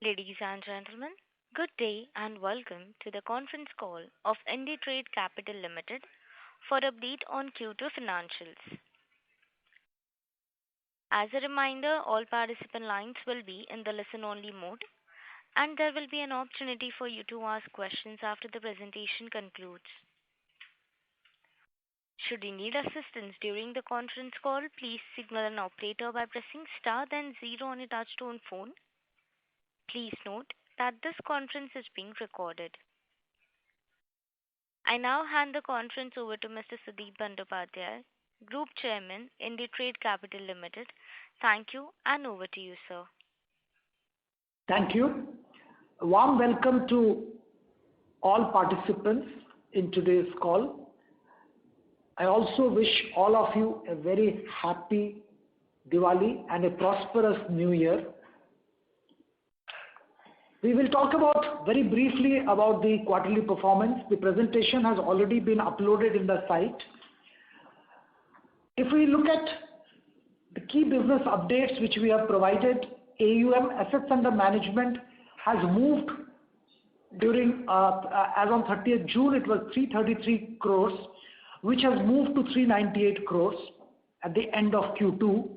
Ladies and gentlemen, good day and welcome to the conference call of IndiTrade Capital Limited for update on Q2 financials. As a reminder, all participant lines will be in the listen-only mode, and there will be an opportunity for you to ask questions after the presentation concludes. Should you need assistance during the conference call, please signal an operator by pressing star then zero on your touchtone phone. Please note that this conference is being recorded. I now hand the conference over to Mr. Sudeep Bandyopadhyay, Group Chairman, IndiTrade Capital Limited. Thank you, and over to you, sir. Thank you. A warm welcome to all participants in today's call. I also wish all of you a very happy Diwali and a prosperous New Year. We will talk about very briefly about the quarterly performance. The presentation has already been uploaded in the site. If we look at the key business updates which we have provided, AUM, assets under management, has moved during, as on 30th June, it was 333 crores, which has moved to 398 crores at the end of Q2.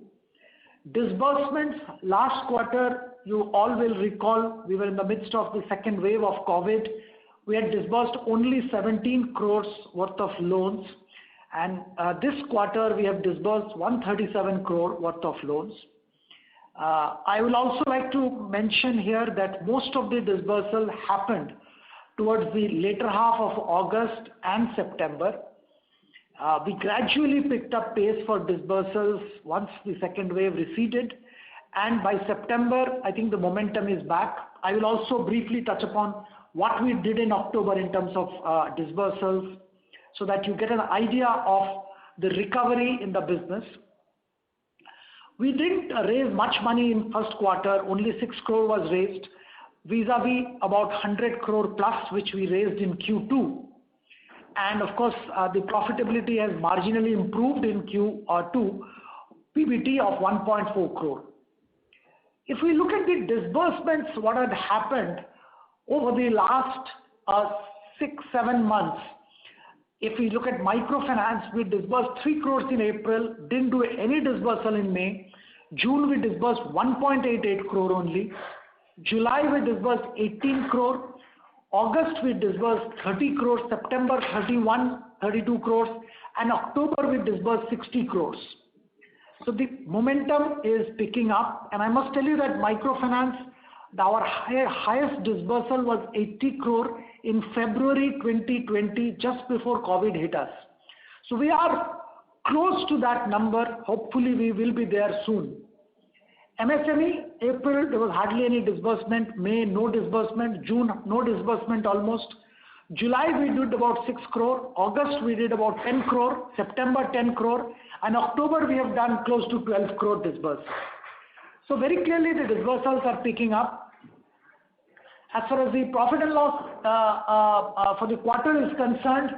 Disbursements last quarter, you all will recall, we were in the midst of the second wave of COVID. We had disbursed only 17 crores worth of loans, and this quarter we have disbursed 137 crore worth of loans. I will also like to mention here that most of the disbursal happened towards the later half of August and September. We gradually picked up pace for disbursals once the second wave receded, and by September, I think the momentum is back. I will also briefly touch upon what we did in October in terms of disbursals, so that you get an idea of the recovery in the business. We didn't raise much money in first quarter, only 6 crore was raised, vis-a-vis about 100 crore plus which we raised in Q2. And of course, the profitability has marginally improved in Q2, PBT of 1.4 crore. If we look at the disbursements, what had happened over the last 6-7 months, if we look at microfinance, we disbursed 3 crores in April, didn't do any disbursal in May. June we disbursed 1.88 crore only. July we disbursed 18 crore. August we disbursed 30 crores, September 32 crores, and October we disbursed 60 crores. So the momentum is picking up, and I must tell you that microfinance, our highest disbursal was 80 crore in February 2020, just before COVID hit us. So we are close to that number. Hopefully we will be there soon. MSME, April, there was hardly any disbursement. May, no disbursement. June, no disbursement almost. July, we did about 6 crore. August, we did about 10 crore. September, 10 crore. And October, we have done close to 12 crore disbursed. So very clearly, the disbursals are picking up. As far as the profit and loss for the quarter is concerned,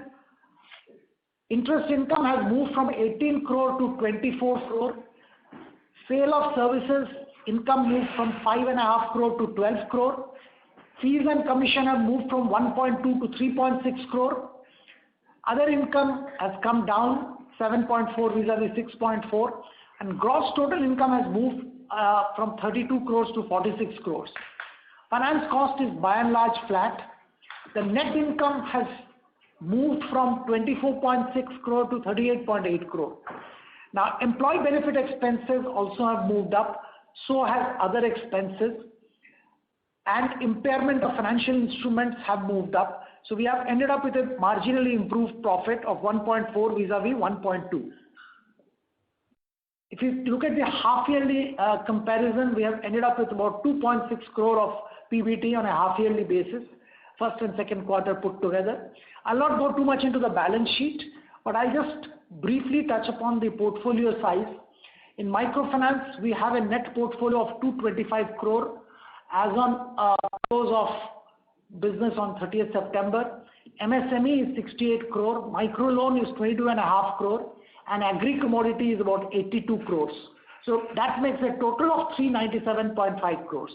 interest income has moved from 18 crore to 24 crore. Sale of services income moved from 5.5 crore to 12 crore. Fees and commission have moved from 1.2 to 3.6 crore. Other income has come down 7.4 vis-a-vis 6.4, and gross total income has moved from 32 crores to 46 crores. Finance cost is by and large flat. The net income has moved from 24.6 crore to 38.8 crore. Now, employee benefit expenses also have moved up, so has other expenses, and impairment of financial instruments have moved up. So we have ended up with a marginally improved profit of 1.4 vis-a-vis 1.2. If you look at the half-yearly comparison, we have ended up with about 2.6 crore of PBT on a half-yearly basis, first and second quarter put together. I'll not go too much into the balance sheet, but I'll just briefly touch upon the portfolio size. In microfinance, we have a net portfolio of 225 crore as on close of business on 30th September. MSME is 68 crore, microloan is 22.5 crore, and agri-commodity is about 82 crores. So that makes a total of 397.5 crores.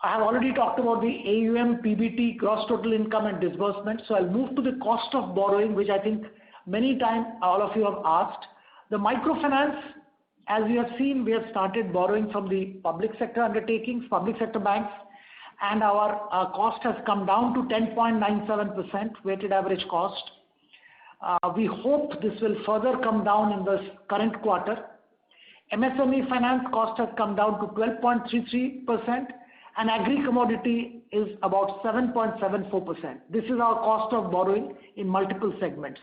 I have already talked about the AUM, PBT, gross total income and disbursement. So I'll move to the cost of borrowing, which I think many times all of you have asked. The microfinance, as you have seen, we have started borrowing from the public sector undertakings, public sector banks, and our cost has come down to 10.97% weighted average cost. We hope this will further come down in this current quarter. MSME finance cost has come down to 12.33%, and agri-commodity is about 7.74%. This is our cost of borrowing in multiple segments.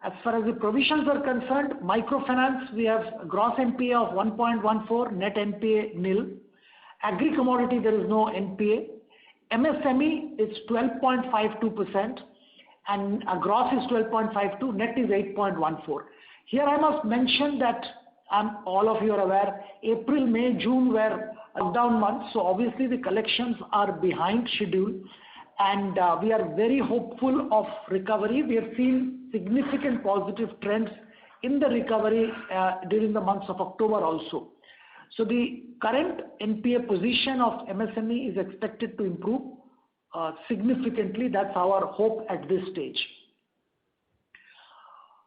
As far as the provisions are concerned, microfinance, we have gross NPA of 1.14, net NPA nil. Agri-commodity, there is no NPA. MSME is 12.52%, and gross is 12.52, net is 8.14. Here I must mention that all of you are aware, April, May, June were lockdown months, so obviously the collections are behind schedule, and we are very hopeful of recovery. We have seen significant positive trends in the recovery during the months of October also. So the current NPA position of MSME is expected to improve significantly. That's our hope at this stage.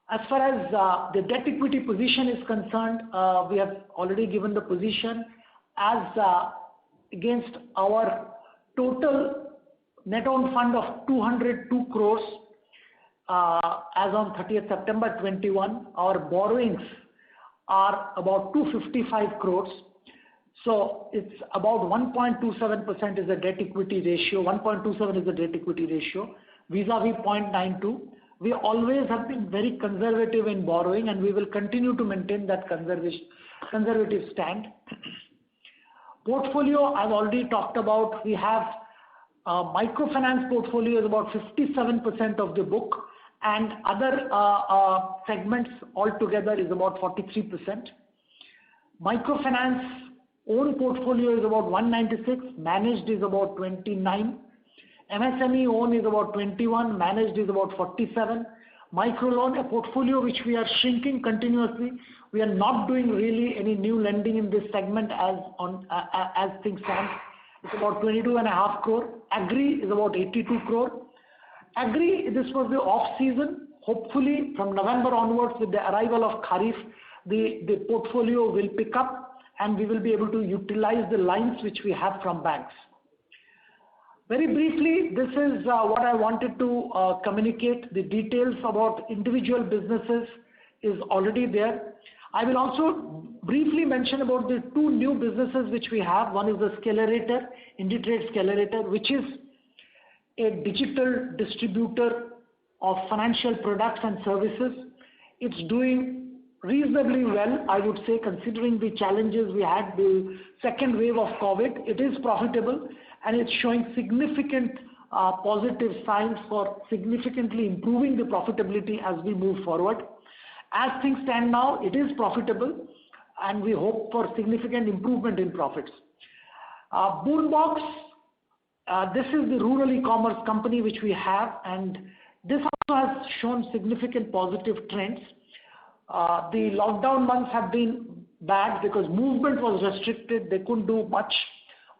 As far as the debt equity position is concerned, we have already given the position as against our total net owned fund of 202 crores as on 30th September 21. Our borrowings are about 255 crores. So it's about 1.27% is the debt equity ratio, 1.27 is the debt equity ratio, vis-a-vis 0.92. We always have been very conservative in borrowing, and we will continue to maintain that conservative stand. Portfolio, I've already talked about. We have microfinance portfolio is about 57% of the book, and other segments altogether is about 43%. Microfinance own portfolio is about 196, managed is about 29. MSME own is about 21, managed is about 47. Microloan, a portfolio which we are shrinking continuously. We are not doing really any new lending in this segment as things stand. It's about 22.5 crore. Agri is about 82 crore. Agri, this was the off season. Hopefully from November onwards, with the arrival of Kharif, the portfolio will pick up and we will be able to utilize the lines which we have from banks. Very briefly, this is what I wanted to communicate. The details about individual businesses is already there. I will also briefly mention about the two new businesses which we have. One is the Scalerator, IndiTrade Scalerator, which is a digital distributor of financial products and services. It's doing reasonably well, I would say, considering the challenges we had, the second wave of COVID. It is profitable and it's showing significant positive signs for significantly improving the profitability as we move forward. As things stand now, it is profitable and we hope for significant improvement in profits. Boonbox, this is the rural e-commerce company which we have, and this also has shown significant positive trends. The lockdown months have been bad because movement was restricted, they couldn't do much.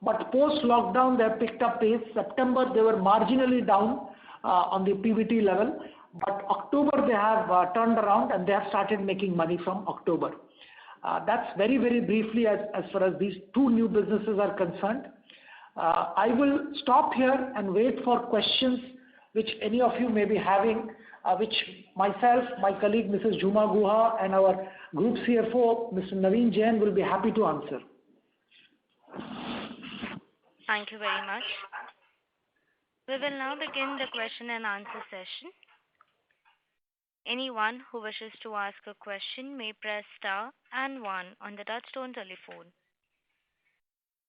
But post-lockdown, they have picked up pace. September, they were marginally down on the PBT level. But October, they have turned around and they have started making money from October. That's very, very briefly as far as these two new businesses are concerned. I will stop here and wait for questions which any of you may be having, which myself, my colleague Mrs. Jhuma Guha and our Group CFO, Mr. Naveen Jain, will be happy to answer. Thank you very much. We will now begin the question and answer session. Anyone who wishes to ask a question may press star and 1 on the touchtone telephone.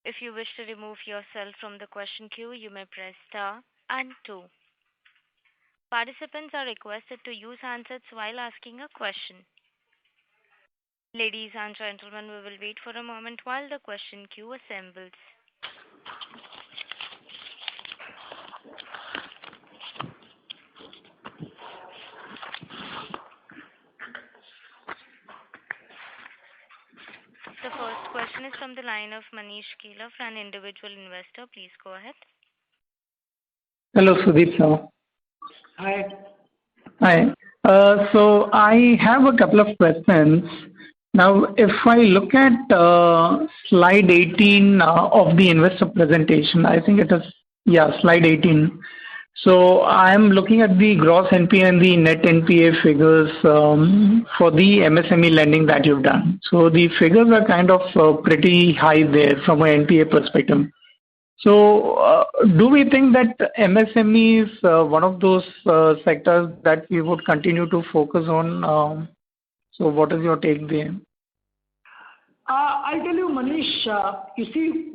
If you wish to remove yourself from the question queue, you may press star and 2. Participants are requested to use handsets while asking a question. Ladies and gentlemen, we will wait for a moment while the question queue assembles. The The first question is from the line of Manish Kela for an individual investor. Please go ahead. Hello, Sudeep sir. Hi. Hi. So I have a couple of questions. Now, if I look at slide 18 of the investor presentation, I think it is, slide 18. So I'm looking at the gross NPA and the net NPA figures for the MSME lending that you've done. So the figures are kind of pretty high there from an NPA perspective. So do we think that MSME is one of those sectors that we would continue to focus on? So what is your take there? I'll tell you, Manish, you see,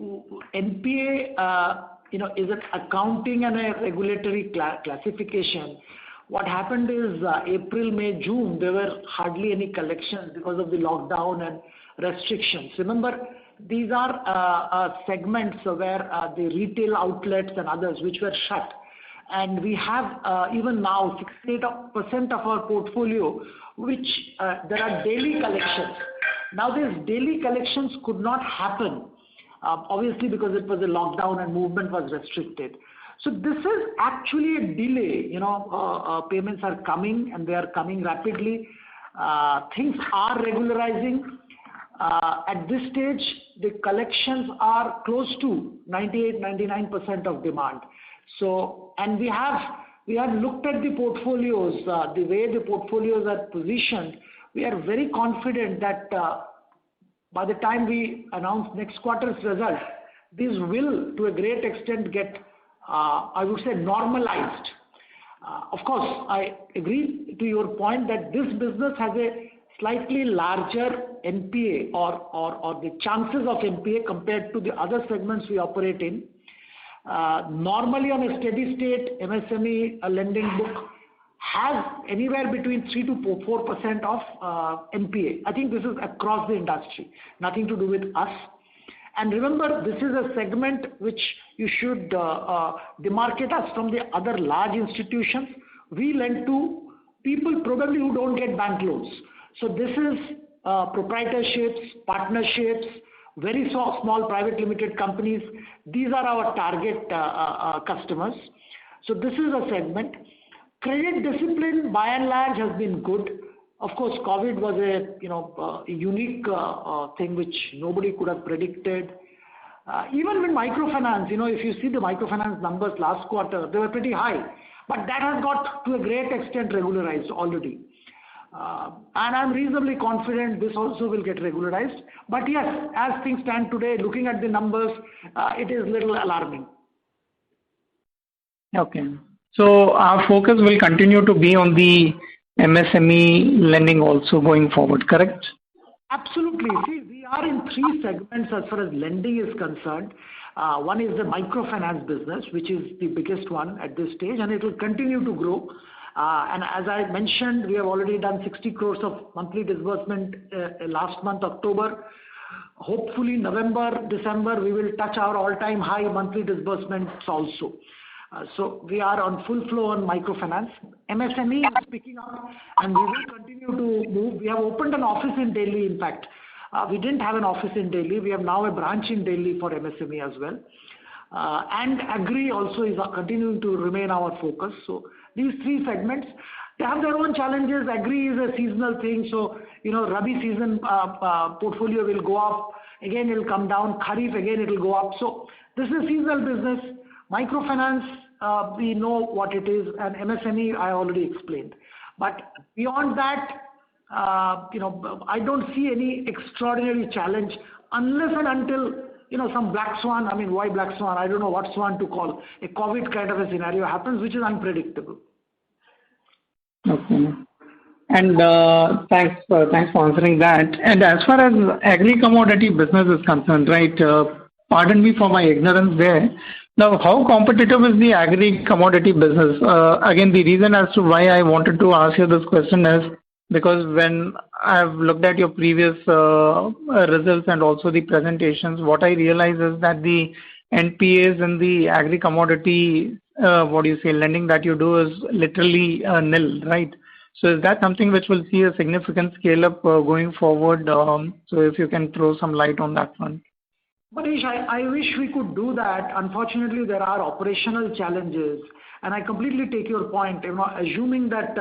NPA, is an accounting and a regulatory classification. What happened is April, May, June, there were hardly any collections because of the lockdown and restrictions. Remember, these are segments where the retail outlets and others which were shut. And we have even now 68% of our portfolio which there are daily collections. Now these daily collections could not happen, obviously because it was a lockdown and movement was restricted. So this is actually a delay. Payments are coming and they are coming rapidly. Things are regularizing. At this stage, the collections are close to 98-99% of demand. So, and we have looked at the portfolios, the way the portfolios are positioned. We are very confident that by the time we announce next quarter's result, these will, to a great extent, get, I would say, normalized. Of course, I agree to your point that this business has a slightly larger NPA or the chances of NPA compared to the other segments we operate in. Normally on a steady state, MSME lending book has anywhere between 3 to 4% of NPA. I think this is across the industry, nothing to do with us. And remember, this is a segment which you should demarcate us from the other large institutions. We lend to people probably who don't get bank loans. So this is proprietorships, partnerships, very small private limited companies. These are our target customers. So this is a segment. Credit discipline by and large has been good. Of course, COVID was a unique thing which nobody could have predicted. Even with microfinance, if you see the microfinance numbers last quarter, they were pretty high. But that has got to a great extent regularized already. And I'm reasonably confident this also will get regularized. But yes, as things stand today, looking at the numbers, it is a little alarming. Okay. So our focus will continue to be on the MSME lending also going forward, correct? Absolutely. See, we are in three segments as far as lending is concerned. One is the microfinance business, which is the biggest one at this stage, and it will continue to grow. And as I mentioned, we have already done 60 crores of monthly disbursement last month, October. Hopefully, November, December, we will touch our all-time high monthly disbursements also. So we are on full flow on microfinance. MSME is picking up and we will continue to move. We have opened an office in Delhi, in fact. We didn't have an office in Delhi. We have now a branch in Delhi for MSME as well. And Agri also is continuing to remain our focus. So these three segments, they have their own challenges. Agri is a seasonal thing. So, Rabi season portfolio will go up. Again, it will come down. Kharif, again, it will go up. So this is a seasonal business. Microfinance, we know what it is, and MSME, I already explained. But beyond that, I don't see any extraordinary challenge unless and until, some black swan. I mean, why black swan? I don't know what swan to call. A COVID kind of a scenario happens, which is unpredictable. Okay. And thanks for answering that. And as far as agri-commodity business is concerned, right, pardon me for my ignorance there. Now, how competitive is the agri-commodity business? Again, the reason as to why I wanted to ask you this question is because when I've looked at your previous results and also the presentations, what I realize is that the NPAs in the agri-commodity, lending that you do is literally nil, right? So is that something which will see a significant scale up going forward? So if you can throw some light on that one. Manish, I wish we could do that. Unfortunately, there are operational challenges, and I completely take your point. Assuming that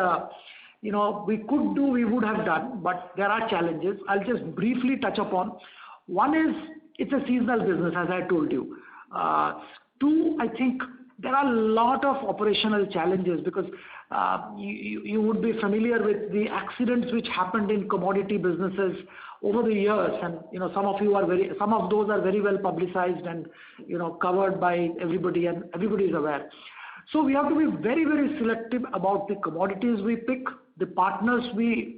we could do, we would have done, but there are challenges. I'll just briefly touch upon. One is it's a seasonal business, as I told you. Two, I think there are a lot of operational challenges because you would be familiar with the accidents which happened in commodity businesses over the years, and some of those are very well publicized and covered by everybody, and everybody is aware. So we have to be very, very selective about the commodities we pick, the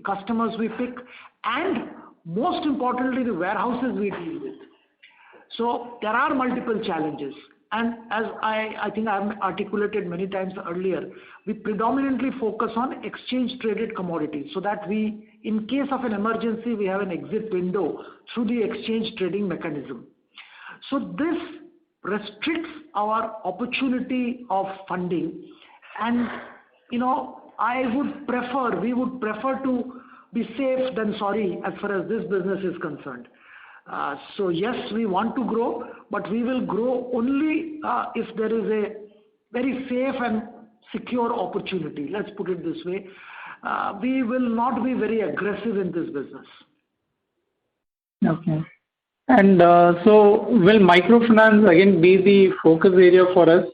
customers we pick, and most importantly, the warehouses we deal with. So there are multiple challenges. And as I think I've articulated many times earlier, we predominantly focus on exchange traded commodities so that in case of an emergency, we have an exit window through the exchange trading mechanism. So this restricts our opportunity of funding. And, we would prefer to be safe than sorry as far as this business is concerned. So yes, we want to grow, but we will grow only if there is a very safe and secure opportunity. Let's put it this way. We will not be very aggressive in this business. Okay. And so will microfinance again be the focus area for us?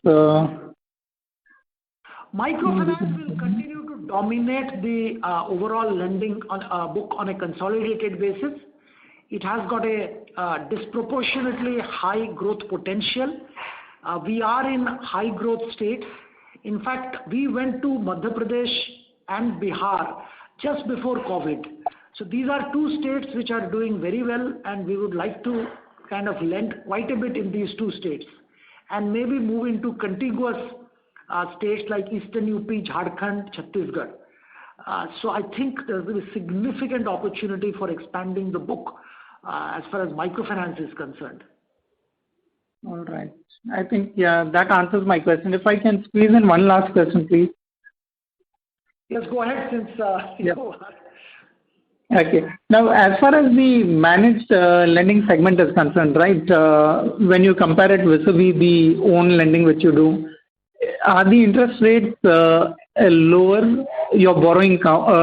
Microfinance will continue to dominate the overall lending book on a consolidated basis. It has got a disproportionately high growth potential. We are in high growth states. In fact, we went to Madhya Pradesh and Bihar just before COVID. So these are two states which are doing very well, and we would like to kind of lend quite a bit in these two states and maybe move into contiguous states like Eastern UP, Jharkhand, Chhattisgarh. So I think there is a significant opportunity for expanding the book as far as microfinance is concerned. All right. I think, that answers my question. If I can squeeze in one last question, please. Yes, go ahead since Okay. Now, as far as the managed lending segment is concerned, right, when you compare it vis-a-vis the own lending which you do, are the interest rates lower, your borrowing cost?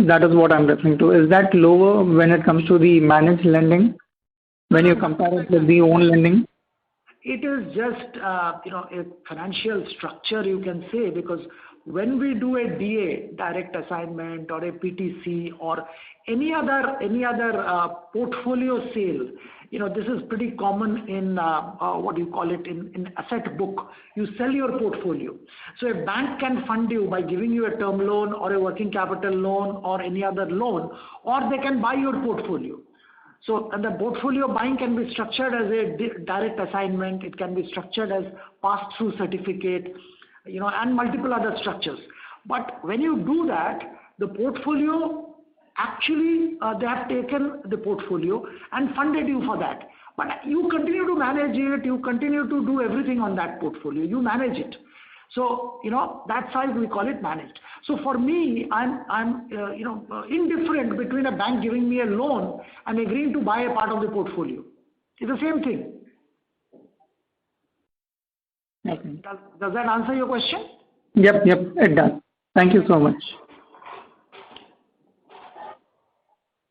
That is what I'm referring to. Is that lower when it comes to the managed lending when you compare it with the own lending? It is just a financial structure, you can say, because when we do a DA, direct assignment, or a PTC, or any other portfolio sale, this is pretty common in in asset book. You sell your portfolio. So a bank can fund you by giving you a term loan or a working capital loan or any other loan, or they can buy your portfolio. So, and the portfolio buying can be structured as a direct assignment. It can be structured as pass-through certificate, and multiple other structures. But when you do that, the portfolio actually, they have taken the portfolio and funded you for that. But you continue to manage it. You continue to do everything on that portfolio. You manage it. So, that size we call it managed. So for me, I'm indifferent between a bank giving me a loan and agreeing to buy a part of the portfolio. It's the same thing. Okay. Does that answer your question? Yep, it does. Thank you so much.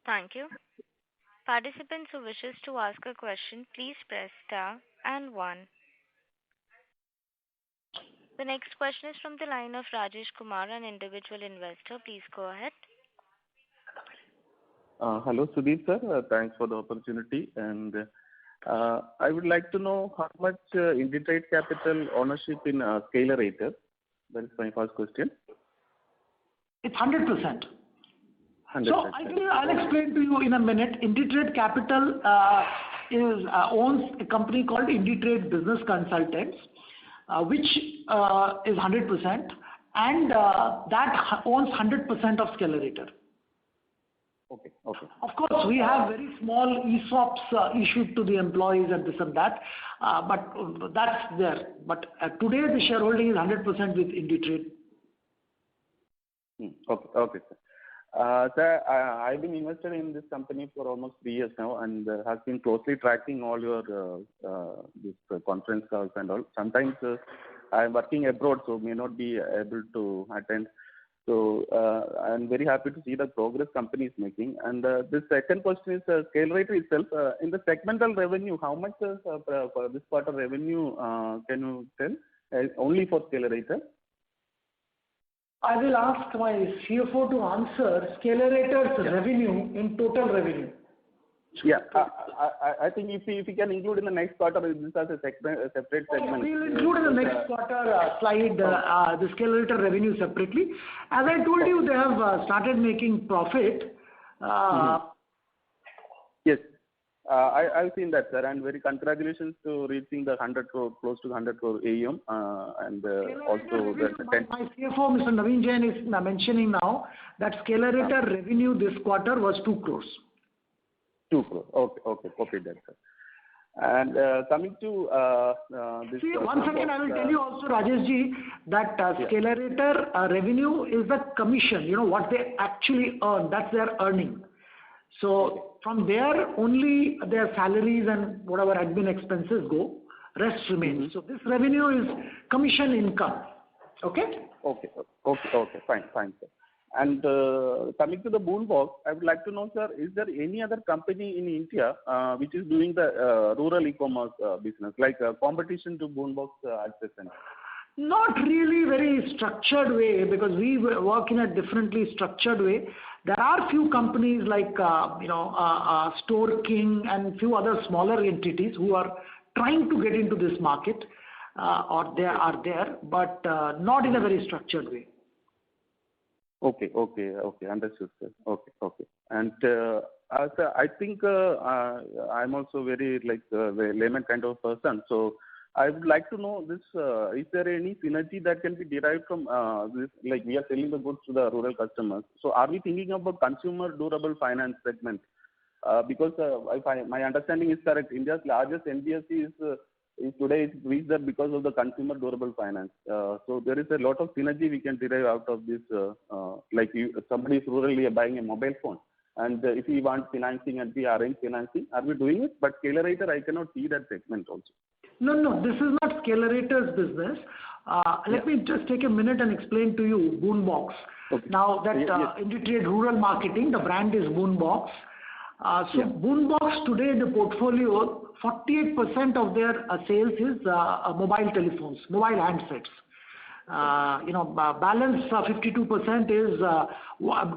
Thank you. Participants who wishes to ask a question, please press star and 1. The next question is from the line of Rajesh Kumar, an individual investor. Please go ahead. Hello, Sudeep sir. Thanks for the opportunity. And I would like to know how much IndiTrade Capital ownership in Scalerator. That is my first question. It's 100%. 100%. So I'll explain to you in a minute. IndiTrade Capital owns a company called IndiTrade Business Consultants, which is 100%, and that owns 100% of Scalerator. Okay. Of course, we have very small ESOPs issued to the employees and this and that, but that's there. But today the shareholding is 100% with IndiTrade. Okay, okay, sir. Sir, I've been invested in this company for almost 3 years now, and has been closely tracking all your this conference calls and all. Sometimes I'm working abroad, so may not be able to attend. So I'm very happy to see the progress company is making. And the second question is Scalerator itself. In the segmental revenue, how much is for this quarter revenue? Can you tell? Only for Scalerator? I will ask my CFO to answer Scalerator's revenue in total revenue. Yeah, I think if you can include in the next quarter, this as a separate segment. We will include in the next quarter slide the Scalerator revenue separately. As I told you, they have started making profit. Yes, I've seen that, sir, and very congratulations to reaching the 100 crore, close to 100 crore AUM, and also my CFO, Mr. Naveen Jain, is mentioning now that Scalerator revenue this quarter was 2 crores. 2 crore. Okay, copied that, sir. And coming to this. See, once again, I will tell you also, Rajesh ji, that Scalerator revenue is the commission. You know what they actually earn. That's their earning. So from there only their salaries and whatever admin expenses go. Rest remains. So this revenue is commission income. Okay. Okay. Fine, sir. And coming to the Boonbox, I would like to know, sir, is there any other company in India which is doing the rural e-commerce business, like competition to Boonbox at present? Not really very structured way, because we work in a differently structured way. There are few companies like Store King and few other smaller entities who are trying to get into this market, or they are there, but not in a very structured way. Okay, understood, sir. Okay. And sir, I think I'm also very the layman kind of person. So I would like to know this: is there any synergy that can be derived from this? Like we are selling the goods to the rural customers. So are we thinking about consumer durable finance segment? Because my understanding is correct, India's largest NBFC is today reached there because of the consumer durable finance. So there is a lot of synergy we can derive out of this. Somebody is rurally buying a mobile phone, and if we want financing and we arrange financing, are we doing it? But Scalerator, I cannot see that segment also. No, this is not Scalerator's business. Let me just take a minute and explain to you Boonbox. Okay. Now that IndiTrade Rural Marketing, the brand is Boonbox. Boonbox today in the portfolio, 48% of their sales is mobile telephones, mobile handsets. Balance 52% is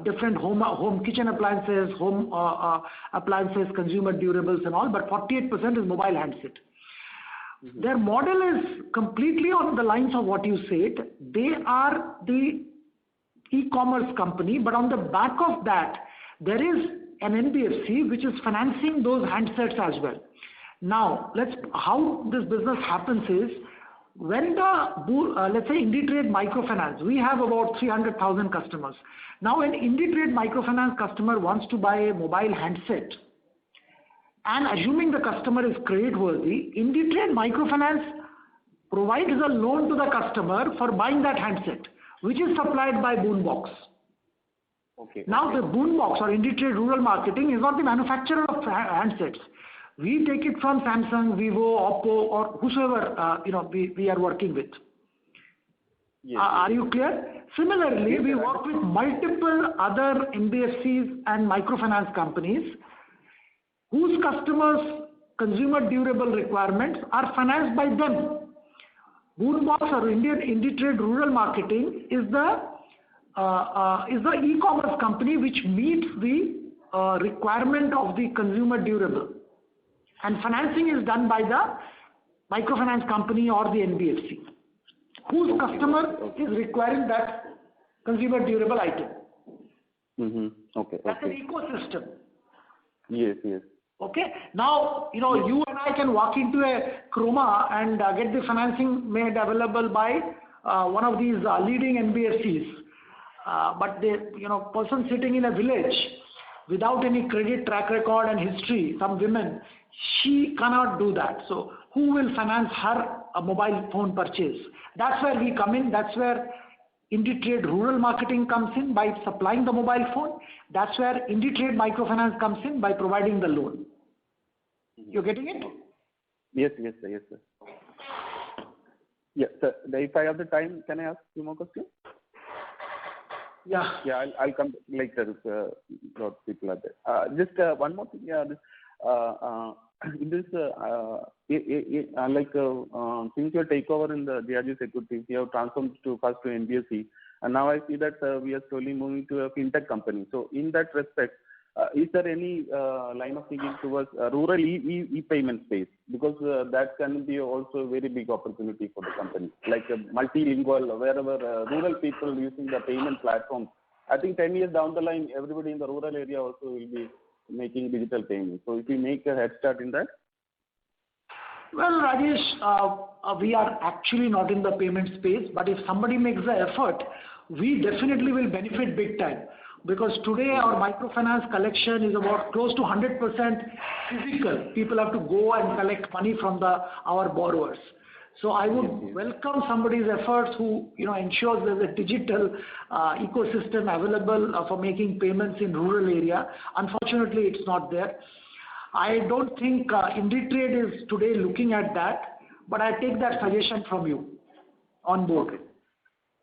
different home kitchen appliances, home appliances, consumer durables and all, but 48% is mobile handset. Their model is completely on the lines of what you said. They are the e-commerce company, but on the back of that, there is an NBFC which is financing those handsets as well. Now, how this business happens is, when let's say IndiTrade Microfinance, we have about 300,000 customers. Now, when IndiTrade Microfinance customer wants to buy a mobile handset, and assuming the customer is creditworthy, IndiTrade Microfinance provides a loan to the customer for buying that handset, which is supplied by Boonbox. Okay. Now, the Boonbox or IndiTrade Rural Marketing is not the manufacturer of handsets. We take it from Samsung, Vivo, Oppo, or whosoever we are working with. Yes. Are you clear? Similarly, we work with multiple other NBFCs and microfinance companies whose customers' consumer durable requirements are financed by them. Boonbox or IndiTrade Rural Marketing is the e-commerce company which meets the requirement of the consumer durable, and financing is done by the microfinance company or the NBFC whose customer is requiring that consumer durable item. Okay. That's an ecosystem. Yes. Okay. Now, you and I can walk into a Croma and get the financing made available by one of these leading NBFCs. But the person sitting in a village without any credit track record and history, some women, she cannot do that. So who will finance her a mobile phone purchase? That's where we come in. That's where IndiTrade Rural Marketing comes in by supplying the mobile phone. That's where IndiTrade Microfinance comes in by providing the loan. You're getting it? Yes, sir. Yes, sir. If I have the time, can I ask few more questions? Yeah. Yeah, I'll come later. Lot of people are there. Just one more thing. Yeah, in this, since your takeover in the DRG Securities, you have transformed first to NBFC, and now I see that we are slowly moving to a fintech company. So, in that respect, is there any line of thinking towards rural e-payment space? Because that can be also a very big opportunity for the company, like multilingual, wherever rural people using the payment platform. I think 10 years down the line, everybody in the rural area also will be making digital payments. So if we make a head start in that? Well, Rajesh, we are actually not in the payment space, but if somebody makes the effort, we definitely will benefit big time. Because today our microfinance collection is about close to 100% physical. People have to go and collect money from our borrowers. So I would welcome somebody's efforts who ensures there's a digital ecosystem available for making payments in rural area. Unfortunately, it's not there. I don't think IndiTrade is today looking at that, but I take that suggestion from you on board. Okay.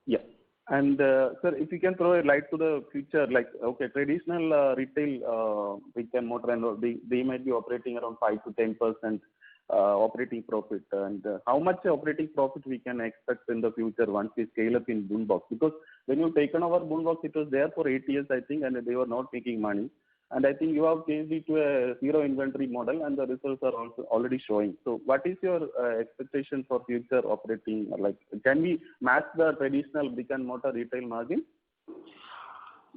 Yeah. And sir, if you can throw a light to the future, like traditional retail brick and mortar, and they might be operating around 5 to 10% operating profit, and how much operating profit we can expect in the future once we scale up in Boombox? Because when you've taken over Boombox, it was there for 8 years, I think, and they were not making money. And I think you have changed it to a zero inventory model, and the results are also already showing. So, what is your expectation for future operating? Like, can we match the traditional brick and mortar retail margin?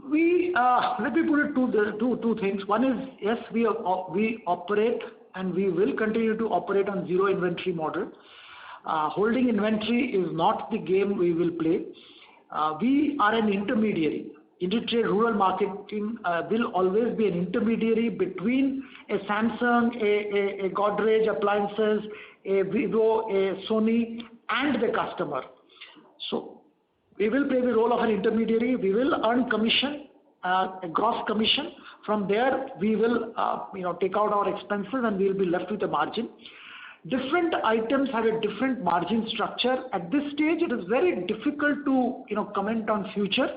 Let me put it two things. One is, yes, we operate and we will continue to operate on zero inventory model. Holding inventory is not the game we will play. We are an intermediary. IndiTrade Rural Marketing will always be an intermediary between a Samsung, a Godrej Appliances, a Vivo, a Sony, and the customer. So we will play the role of an intermediary. We will earn commission, a gross commission. From there, we will take out our expenses and we will be left with a margin. Different items have a different margin structure. At this stage, it is very difficult to comment on future.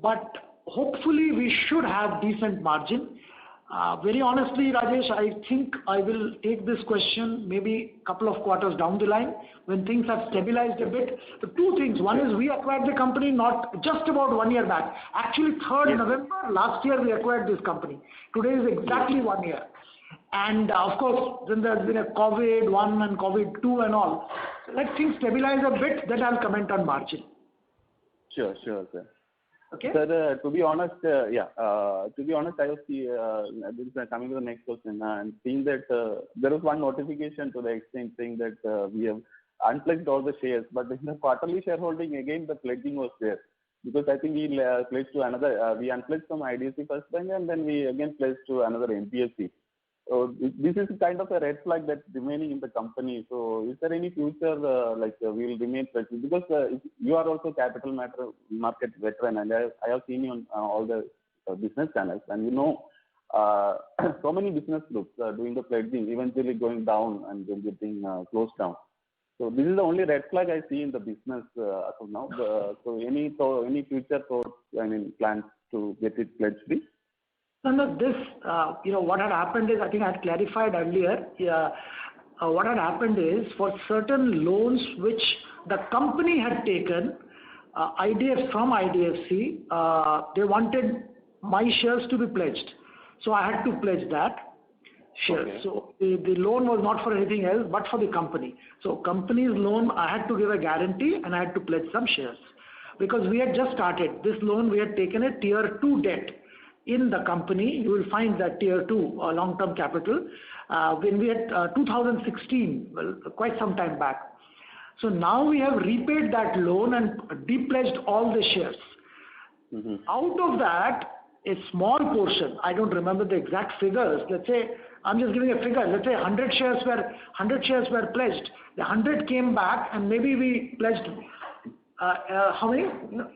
But hopefully we should have decent margin. Very honestly, Rajesh, I think I will take this question maybe a couple of quarters down the line when things have stabilized a bit. The two things. One is we acquired the company not just about 1 year back. Actually, 3rd November last year we acquired this company. Today is exactly 1 year. And of course, then there's been a COVID-1 and COVID-2 and all. Let things stabilize a bit, then I'll comment on margin. Sure, sir. Okay. Sir, to be honest, I was this is coming to the next question, and seeing that there was one notification to the exchange saying that we have unpledged all the shares, but in the quarterly shareholding again the pledging was there, because I think we pledged to another, we unpledged from IDFC First Bank and then we again pledged to another NBFC. So this is kind of a red flag that's remaining in the company. So is there any future we will remain pledged? Because you are also capital market veteran, and I have seen you on all the business channels, and so many business groups doing the pledging, eventually going down and then getting closed down. So this is the only red flag I see in the business as of now. So any future thoughts, plans to get it pledge free? No, this, what had happened is, I think I had clarified earlier, what had happened is, for certain loans which the company had taken, from IDFC, they wanted my shares to be pledged. So I had to pledge that share. Okay. So the loan was not for anything else but for the company. So company's loan, I had to give a guarantee and I had to pledge some shares. Because we had just started. This loan, we had taken a tier 2 debt. In the company, you will find that tier 2 long-term capital when we had 2016, well, quite some time back. So now we have repaid that loan and depledged all the shares. Mm-hmm. Out of that, a small portion, I don't remember the exact figures, let's say, I'm just giving a figure, let's say 100 shares were pledged, the 100 came back and maybe we pledged How many? No,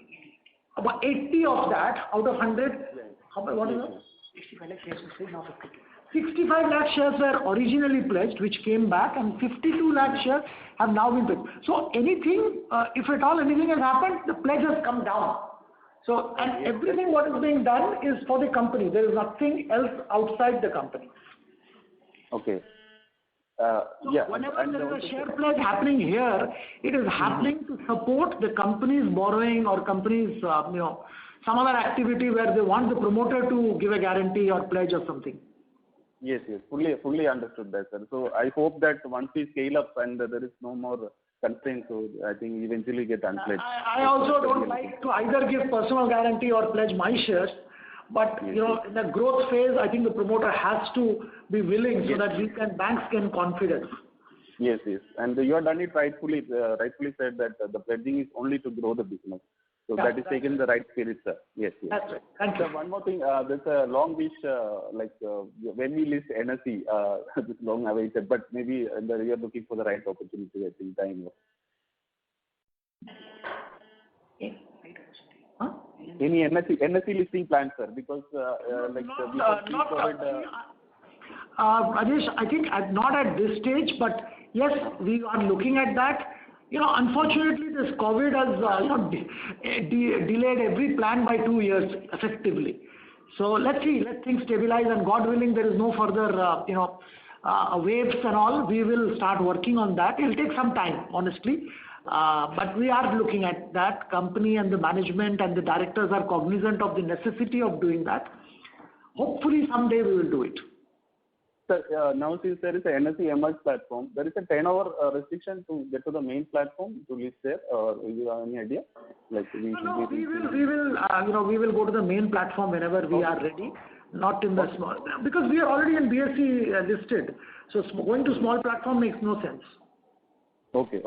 about 80 of that out of 100. What is it? 65 lakh shares. Now 52. 65 lakh shares were originally pledged, which came back, and 52 lakh shares have now been pledged. So anything, if at all anything has happened, the pledge has come down. So, and everything what is being done is for the company. There is nothing else outside the company. Okay. Whenever there is a share pledge happening here, it is happening to support the company's borrowing or company's, some other activity where they want the promoter to give a guarantee or pledge or something. Yes, fully understood that, sir. So I hope that once we scale up and there is no more constraints, so I think eventually get unpledged. I also don't like to either give personal guarantee or pledge my shares, but in the growth phase, I think the promoter has to be willing so that banks can confidence. Yes, and you have done it rightfully said that the pledging is only to grow the business. So that is taken the right spirit, sir. Yes. That's right. Thank you. So one more thing, there's a long wish, when we list NSE, this long awaited, but maybe we are looking for the right opportunity, I think, time. Any NSE listing plans, sir? Because Rajesh, I think not at this stage, but yes, we are looking at that. Unfortunately, this COVID has delayed every plan by 2 years effectively. So let's see, let things stabilize, and God willing, there is no further waves and all. We will start working on that. It will take some time, honestly, but we are looking at that. Company and the management and the directors are cognizant of the necessity of doing that. Hopefully, someday we will do it. Sir, now since there is a NSE emerge platform, there is a 10-hour restriction to get to the main platform to list there, or do you have any idea? We will go to the main platform whenever we are ready, not in the small, because we are already in BSE listed. So going to small platform makes no sense. Okay.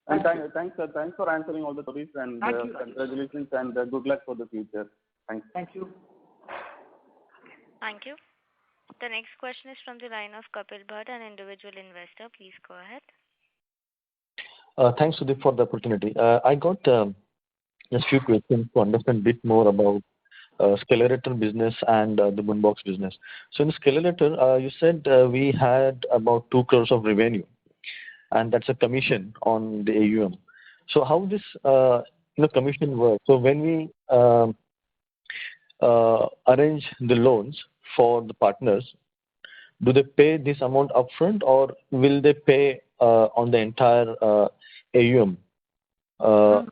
And thanks, sir. Thanks for answering all the queries, and congratulations and good luck for the future. Thanks. Thank you. Thank you. The next question is from the line of Kapil Bhatt, an individual investor. Please go ahead. Thanks, Sudeep, for the opportunity. I got just a few questions to understand a bit more about Scalerator business and the Moonbox business. So in Scalerator, you said we had about 2 crores of revenue, and that's a commission on the AUM. So how this commission works? So when we arrange the loans for the partners, do they pay this amount upfront, or will they pay on the entire AUM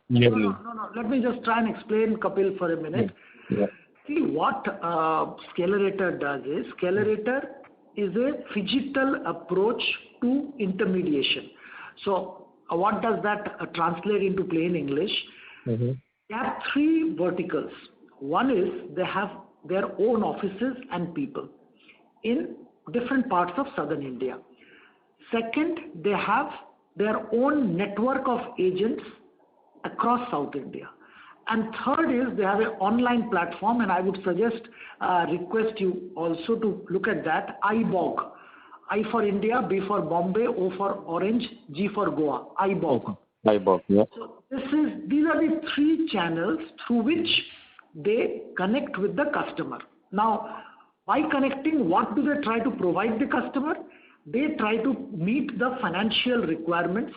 yearly? No. Let me just try and explain, Kapil, for a minute. Yeah. See, what Scalerator does is, Scalerator is a phygital approach to intermediation. So what does that translate into plain English? Mm-hmm. They have 3 verticals. One is they have their own offices and people in different parts of southern India. Second, they have their own network of agents across South India. And third is they have an online platform, and I would request you also to look at that, iBOG. I for India, B for Bombay, O for Orange, G for Goa, iBOG. iBOG, yeah. So these are the 3 channels through which they connect with the customer. Now, by connecting, what do they try to provide the customer? They try to meet the financial requirements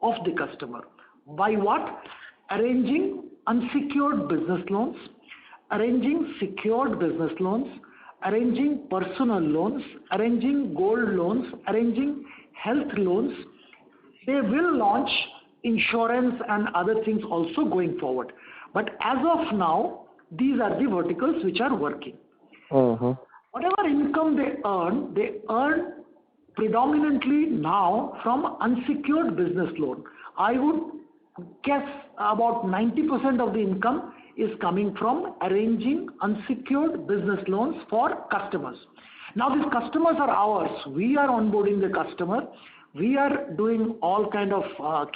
of the customer. By what? Arranging unsecured business loans, arranging secured business loans, arranging personal loans, arranging gold loans, arranging health loans. They will launch insurance and other things also going forward. But as of now, these are the verticals which are working. Uh-huh. Whatever income they earn predominantly now from unsecured business loan. I would guess about 90% of the income is coming from arranging unsecured business loans for customers. Now these customers are ours. We are onboarding the customer. We are doing all kind of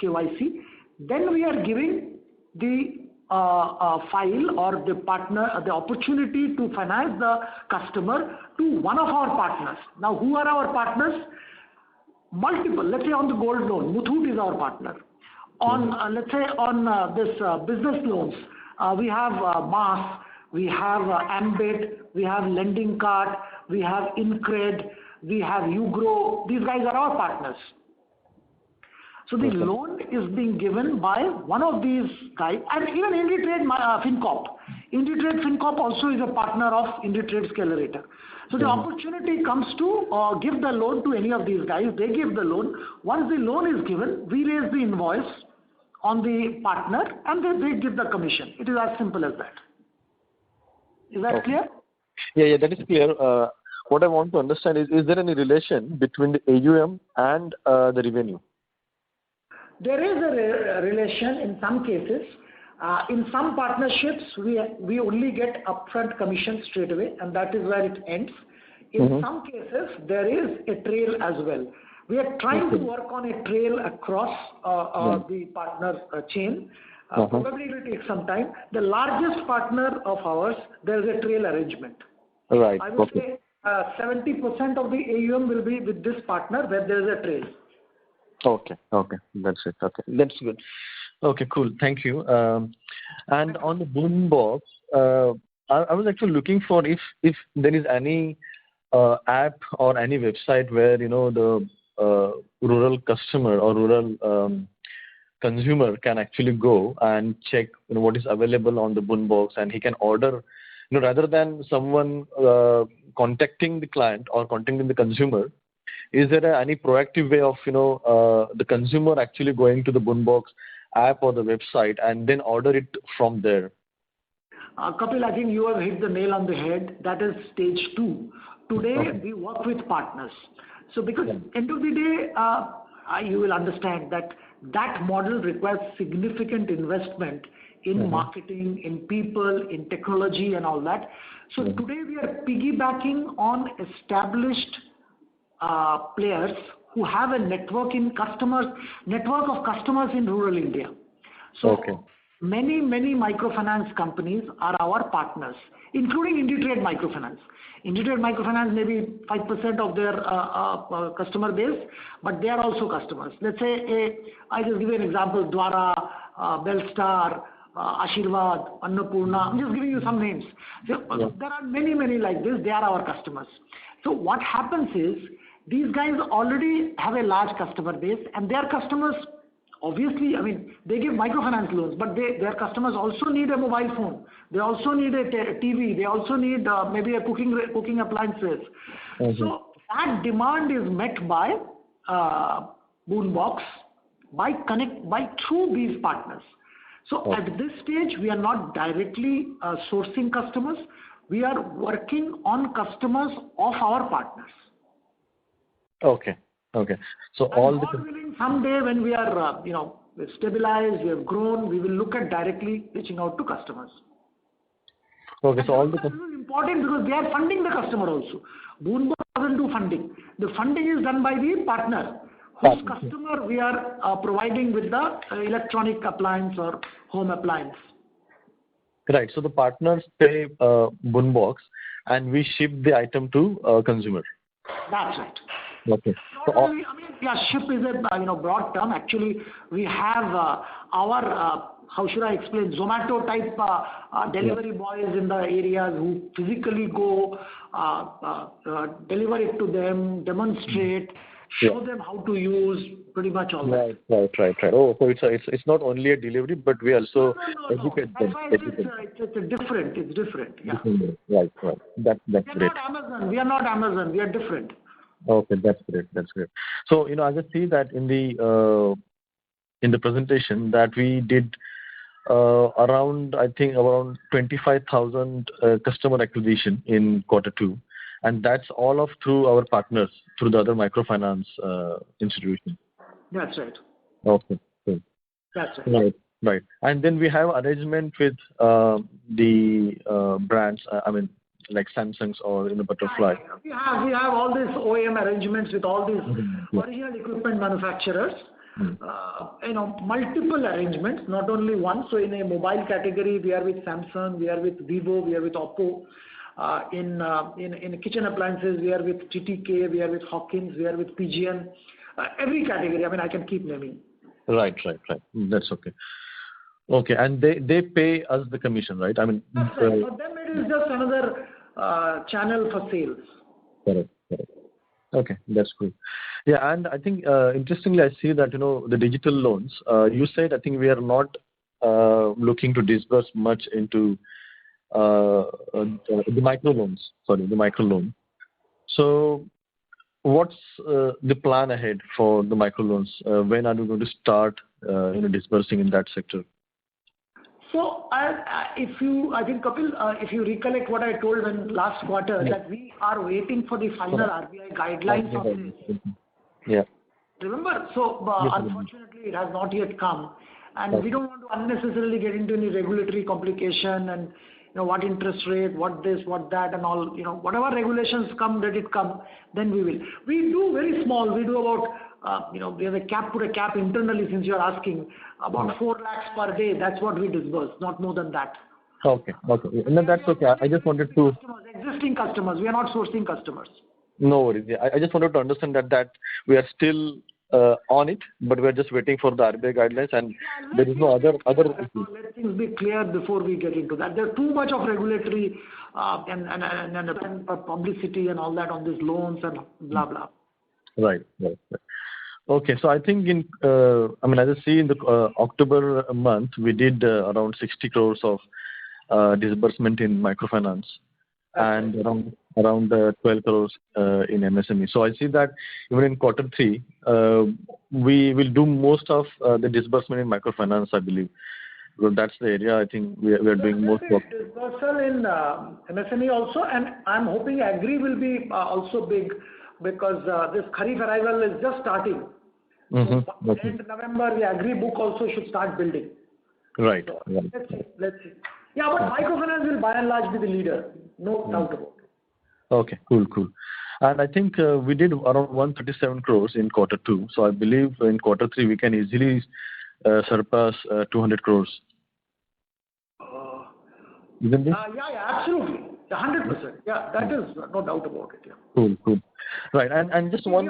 KYC. Then we are giving the file or the partner the opportunity to finance the customer to one of our partners. Now, who are our partners? Multiple. Let's say on the gold loan, Muthoot is our partner. On, let's say, on this business loans, we have MAS, we have Ambit, we have Lending Card, we have Incred, we have Ugrow. These guys are our partners. So the loan is being given by one of these guys, and even IndiTrade FinCorp. IndiTrade FinCorp also is a partner of IndiTrade Scalerator. So the opportunity comes to give the loan to any of these guys. They give the loan. Once the loan is given, we raise the invoice on the partner, and they give the commission. It is as simple as that. Is that clear? Yeah, that is clear. What I want to understand is there any relation between the AUM and the revenue? There is a relation in some cases. In some partnerships, we only get upfront commission straight away, and that is where it ends. In some cases, there is a trail as well. We are trying to work on a trail across the partner chain. Probably it will take some time. The largest partner of ours, there is a trail arrangement. Right. I would say 70% of the AUM will be with this partner where there is a trail. Okay, that's it. Okay, that's good. Okay, cool. Thank you. And on the Boombox, I was actually looking for if there is any app or any website where the rural customer or rural consumer can actually go and check what is available on the Boombox, and he can order. Rather than someone contacting the client or contacting the consumer. Is there any proactive way of the consumer actually going to the Boombox app or the website and then order it from there? Kapil, I think you have hit the nail on the head. That is stage 2. Today we work with partners. So because end of the day, you will understand that model requires significant investment in marketing, in people, in technology and all that. So today we are piggybacking on established players who have a network of customers in rural India. So many microfinance companies are our partners, including IndiTrade Microfinance. IndiTrade Microfinance may be 5% of their customer base, but they are also customers. Let's say, I just give you an example, Dwara, Belstar, Ashirvad, Annapurna. I'm just giving you some names. So, there are many like this. They are our customers. So what happens is, these guys already have a large customer base, and their customers, obviously, they give microfinance loans, but their customers also need a mobile phone. They also need a TV. They also need maybe a cooking appliances. So that demand is met by Boombox through these partners. So at this stage, we are not directly sourcing customers. We are working on customers of our partners. Okay. So all the someday when we are, we've stabilized, we have grown, we will look at directly reaching out to customers. Okay, so all this is important because they are funding the customer also. Boombox doesn't do funding. The funding is done by the partner, whose customer we are providing with the electronic appliance or home appliance. Right. So the partners pay Boombox, and we ship the item to consumer. That's right. Okay. Ship is a broad term. Actually, we have our how should I explain, Zomato type delivery boys in the areas who physically go deliver it to them, demonstrate, show them how to use, pretty much all that. Right. Oh, so it's not only a delivery, but we also educate them. It's different. Yeah. Right. That's great. We are not Amazon. We are different. Okay, that's great. So I just see that in the presentation that we did around 25,000 customer acquisition in Q2, and that's all through our partners, through the other microfinance institutions. That's right. Okay, cool. That's right. Right. And then we have arrangement with the brands, like Samsung's or Butterfly. We have all these OEM arrangements with all these original equipment manufacturers. Multiple arrangements, not only one. So in a mobile category, we are with Samsung, we are with Vivo, we are with Oppo. In kitchen appliances, we are with TTK, we are with Hawkins, we are with PGN. Every category, I can keep naming. Right. That's okay. Okay, and they pay us the commission, right? I mean, That's right. For them, it is just another channel for sales. correct. Okay, that's good. Yeah, and I think interestingly, I see that the digital loans. You said I think we are not looking to disburse much into the micro loans. Sorry, the micro loan. So, what's the plan ahead for the micro loans? When are we going to start disbursing in that sector? So, I think Kapil, if you recollect what I told in last quarter, that we are waiting for the final RBI guidelines on this. Yeah. Remember? So, unfortunately, it has not yet come, and we don't want to unnecessarily get into any regulatory complication and what interest rate, what this, what that, and all. Whatever regulations come, let it come. Then we will. We do very small. We do about we have put a cap internally, since you're asking, about 4 lakhs per day. That's what we disburse, not more than that. Okay. No, that's okay. I just wanted to... Existing customers. We are not sourcing customers. No worries. Yeah. I just wanted to understand that we are still on it, but we are just waiting for the RBI guidelines, and there is no other issue. Let things be clear before we get into that. There's too much of regulatory and publicity and all that on these loans and blah blah. Right. Okay, so I think as I see in the October month, we did around 60 crores of disbursement in microfinance and around 12 crores in MSME. So I see that even in quarter 3, we will do most of the disbursement in microfinance, I believe. Because that's the area I think we are doing most work. Disbursal in MSME also, and I'm hoping Agri will be also big, because this Kharif arrival is just starting. Mm-hmm. So end November, the Agri book also should start building. Right. So let's see. Yeah, but microfinance will by and large be the leader. No doubt about it. Okay, cool. And I think we did around 137 crores in quarter 2. So I believe in quarter 3 we can easily surpass 200 crores. Isn't it? Yeah, absolutely. 100%. Yeah, that is no doubt about it. Yeah. Cool. Right, and just one. We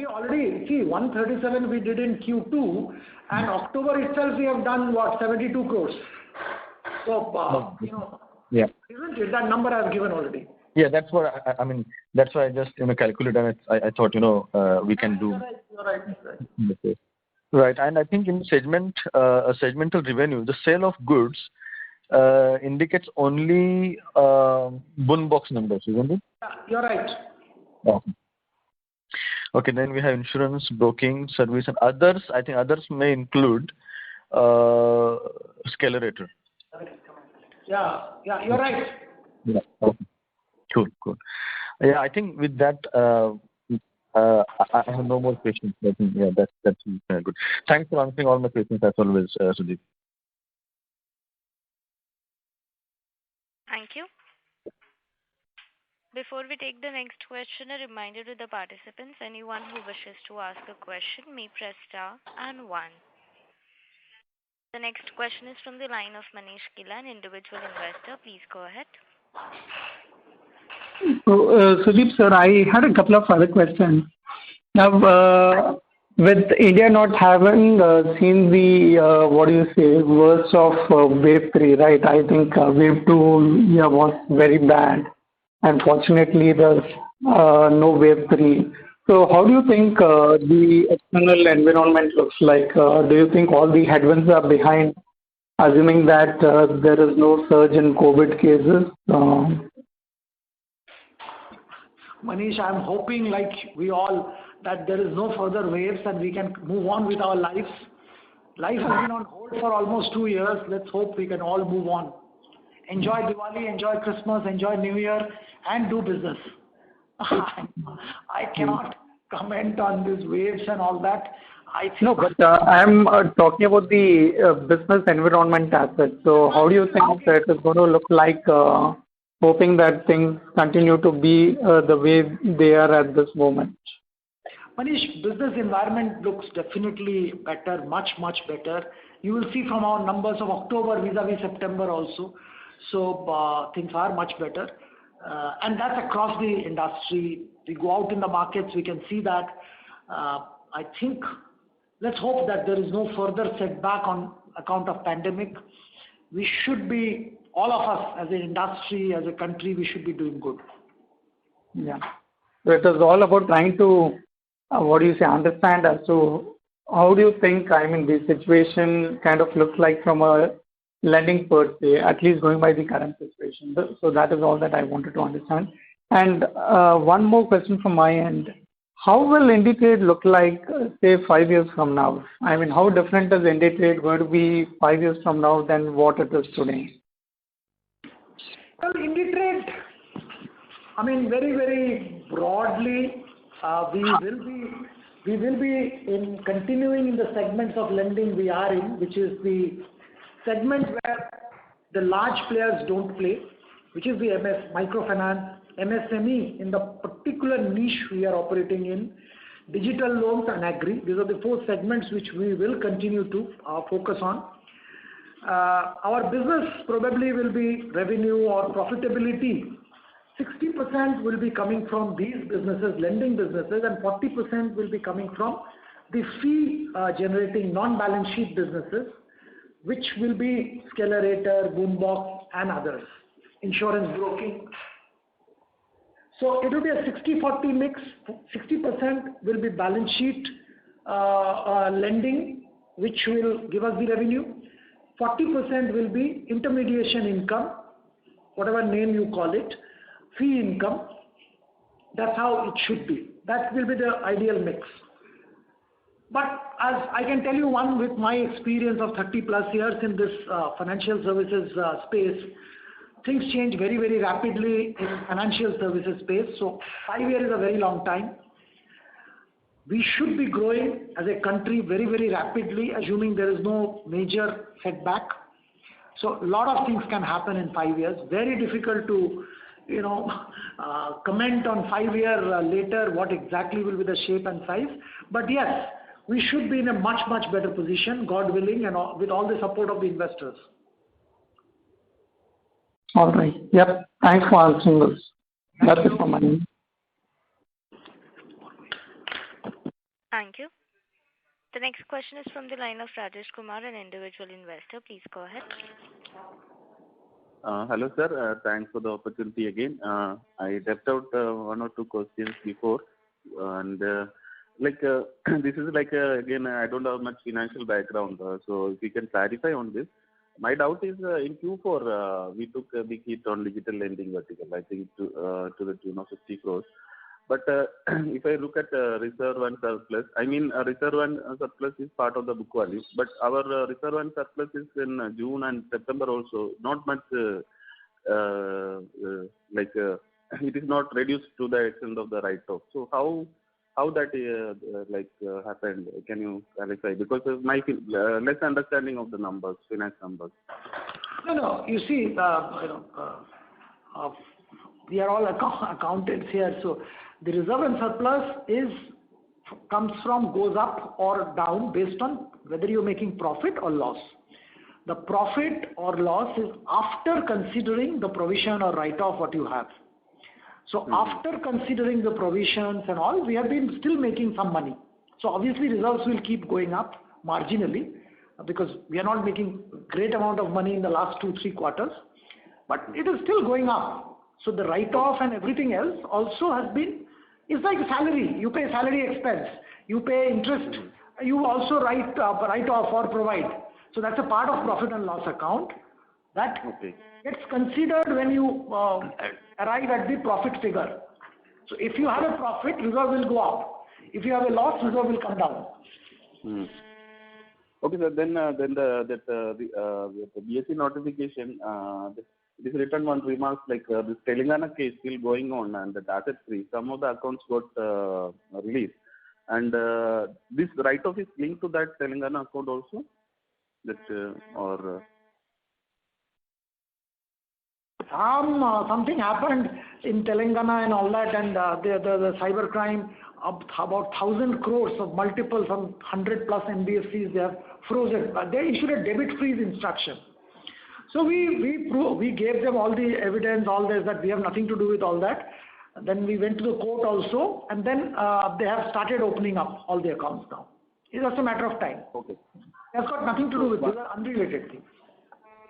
already see 137 we did in Q2, and October itself we have done 72 crores. So yeah. Isn't it that number I've given already? Yeah, that's what I mean. That's why I just calculated, and I thought we can do. You're right. Right, and I think in segmental revenue, the sale of goods indicates only Boombox numbers, isn't it? Yeah, you're right. Okay, then we have insurance, broking, service, and others. I think others may include Scalerator. Yeah, you're right. Yeah. Okay. Cool. Yeah, I think with that, I have no more questions. I think that's good. Thanks for answering all my questions as always, Sudeep. Thank you. Before we take the next question, a reminder to the participants: anyone who wishes to ask a question may press star and 1. The next question is from the line of Manish Kila, an individual investor. Please go ahead. So, Sudeep sir, I had a couple of other questions. Now, with India not having seen the worst of wave 3, right? I think wave 2 was very bad. Unfortunately, there's no wave 3. So how do you think the external environment looks like? Do you think all the headwinds are behind, assuming that there is no surge in COVID cases? Manish, I'm hoping, like we all, that there is no further waves and we can move on with our lives. Life has been on hold for almost 2 years. Let's hope we can all move on. Enjoy Diwali, enjoy Christmas, enjoy New Year, and do business. I cannot comment on these waves and all that. No, but I'm talking about the business environment aspect. So how do you think that is going to look like, hoping that things continue to be the way they are at this moment? Manish, business environment looks definitely better, much better. You will see from our numbers of October vis-a-vis September also. So things are much better. And that's across the industry. We go out in the markets, we can see that. I think let's hope that there is no further setback on account of pandemic. We should be, all of us as an industry, as a country, we should be doing good. Yeah. So it is all about trying to, understand as to how do you think, the situation kind of looks like from a lending per se, at least going by the current situation. So that is all that I wanted to understand. And one more question from my end. How will IndiTrade look like, say, 5 years from now? How different is IndiTrade going to be 5 years from now than what it is today? Well, IndiTrade, very, very broadly, we will be in continuing in the segments of lending we are in, which is the segment where the large players don't play, which is the microfinance, MSME in the particular niche we are operating in, digital loans and agri. These are the 4 segments which we will continue to focus on. Our business probably will be revenue or profitability. 60% will be coming from these businesses, lending businesses, and 40% will be coming from the fee generating non-balance sheet businesses, which will be Scalerator, Boombox and others, insurance broking. So it will be a 60-40 mix. 60% will be balance sheet lending, which will give us the revenue. 40% will be intermediation income, whatever name you call it, fee income. That's how it should be. That will be the ideal mix. But as I can tell you one with my experience of 30 plus years in this financial services space, things change very, very rapidly in financial services space. So 5 years is a very long time. We should be growing as a country very, very rapidly, assuming there is no major setback. So a lot of things can happen in 5 years. Very difficult to, comment on 5 years later what exactly will be the shape and size. But yes, we should be in a much, much better position, God willing, and with all the support of the investors. All right. Yep. Thanks for answering this. That's it from my end. Thank you. The next question is from the line of Rajesh Kumar, an individual investor. Please go ahead. Hello, sir. Thanks for the opportunity again. I left out 1 or 2 questions before, and this is again, I don't have much financial background, so if you can clarify on this. My doubt is in Q4 we took a big hit on digital lending vertical, I think to the tune of 50 crores. But if I look at reserve and surplus, reserve and surplus is part of the book value, but our reserve and surplus is in June and September also, not much, it is not reduced to the extent of the write-off. So how that happened? Can you clarify? Because of my less understanding of the numbers, finance numbers. No. You see, we are all accountants here, so the reserve and surplus goes up or down based on whether you're making profit or loss. The profit or loss is after considering the provision or write-off what you have. So after considering the provisions and all, we have been still making some money. So obviously reserves will keep going up marginally because we are not making great amount of money in the last 2-3 quarters, but it is still going up. So the write-off and everything else also has been, it's like salary. You pay salary expense, you pay interest, you also write off or provide. So that's a part of profit and loss account. That gets considered when you arrive at the profit figure. So if you have a profit, reserve will go up. If you have a loss, reserve will come down. Okay, sir. Then the BSE notification, this written one remarks this Telangana case still going on and the asset freeze. Some of the accounts got released, and this write-off is linked to that Telangana account also. Something happened in Telangana and all that, and the cyber crime, about 1,000 crores of multiple, some 100 plus NBFCs they have frozen. They issued a debit freeze instruction. So we gave them all the evidence, all this, that we have nothing to do with all that. Then we went to the court also, and then they have started opening up all the accounts now. It's just a matter of time. Okay. That's got nothing to do with, these are unrelated things.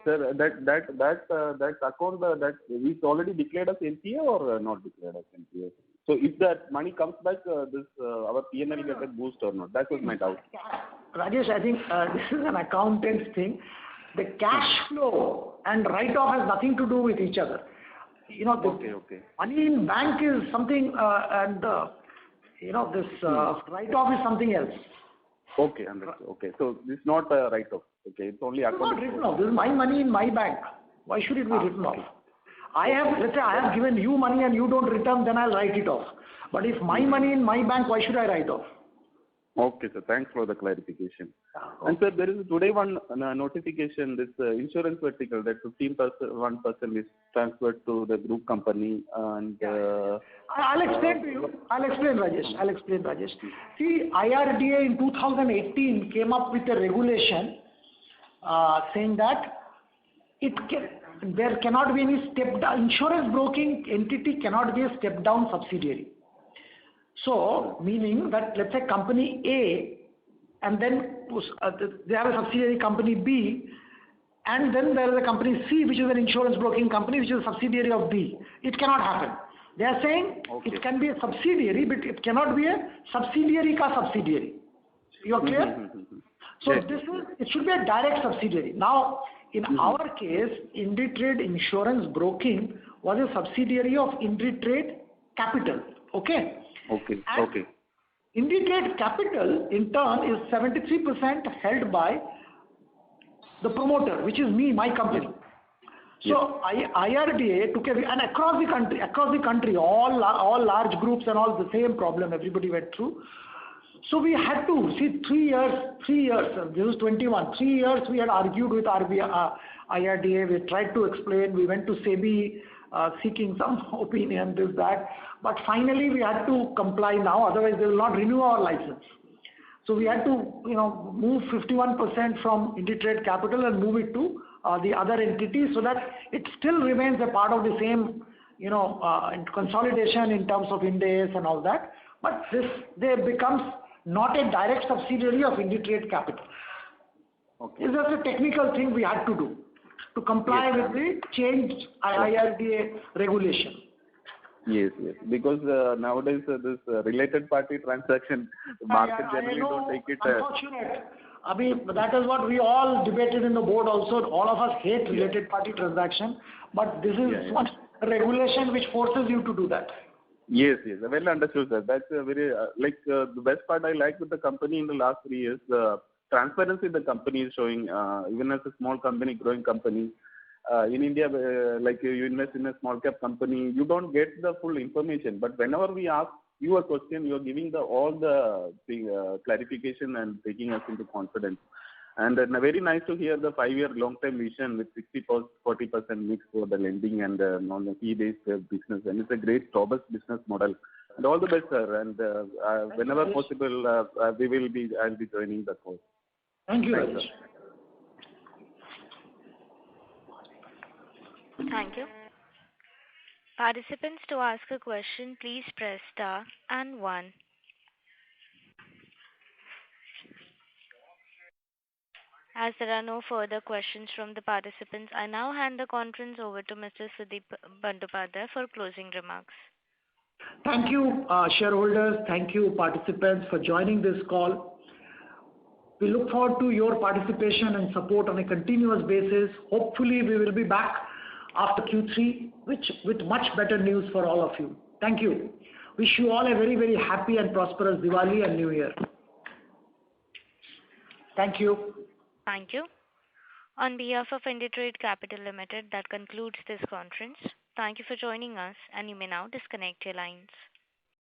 Sir, that account that is already declared as NPA or not declared as NPA? So if that money comes back, our PNL get a boost or not? That was my doubt. Rajesh, I think this is an accountant's thing. The cash flow and write-off has nothing to do with each other. You know, Okay. money in bank is something, and this write-off is something else. Okay, understood. Okay, so it's not a write-off. Okay, it's only It's account. not written off. This is my money in my bank. Why should it be written off? Let's say I have given you money and you don't return, then I'll write it off. But if my money in my bank, why should I write off? Okay, sir. Thanks for the clarification. Okay. And sir, there is today one notification, this insurance vertical, that 1% is transferred to the group company, and I'll explain to you. I'll explain, Rajesh. See, IRDA in 2018 came up with a regulation saying that there cannot be any step down. Insurance broking entity cannot be a step down subsidiary. So, meaning that, let's say company A, and then they have a subsidiary company B, and then there is a company C, which is an insurance broking company, which is a subsidiary of B. It cannot happen. They are saying it can be a subsidiary, but it cannot be a subsidiary ka subsidiary. You are clear? So yes. It should be a direct subsidiary. Now, in our case, IndiTrade Insurance Broking was a subsidiary of IndiTrade Capital. Okay? Okay. IndiTrade Capital, in turn, is 73% held by the promoter, which is me, my company. So IRDA took and across the country, all large groups and all the same problem everybody went through. So we had to see 3 years. This is 21. 3 years we had argued with IRDA. We tried to explain. We went to SEBI seeking some opinion, this, that. But finally we had to comply now. Otherwise they will not renew our license. So we had to, move 51% from IndiTrade Capital and move it to the other entities, so that it still remains a part of the same, consolidation in terms of Ind AS and all that. But they becomes not a direct subsidiary of IndiTrade Capital. Okay. It's just a technical thing we had to do to comply with the changed IRDA regulation. Yes. Because nowadays this related party transaction, market generally don't take it. Unfortunate. That is what we all debated in the board also. All of us hate related party transaction, but this is one regulation which forces you to do that. Yes. Well understood, sir. That's a very the best part I like with the company in the last 3 years. The transparency the company is showing, even as a small company, growing company. In India, like you invest in a small cap company, you don't get the full information. But whenever we ask you a question, you are giving all the clarification and taking us into confidence. And very nice to hear the 5-year long-term vision with 60-40% mix for the lending and on the fee-based business. And it's a great, robust business model. And all the best, sir. And whenever possible, I'll be joining the course. Thank you, Rajesh. Thank you. Participants, to ask a question, please press star and 1. As there are no further questions from the participants, I now hand the conference over to Mr. Sudeep Bandyopadhyay for closing remarks. Thank you, shareholders. Thank you, participants, for joining this call. We look forward to your participation and support on a continuous basis. Hopefully, we will be back after Q3 with much better news for all of you. Thank you. Wish you all a very, very happy and prosperous Diwali and New Year. Thank you. Thank you. On behalf of IndiTrade Capital Limited, that concludes this conference. Thank you for joining us, and you may now disconnect your lines.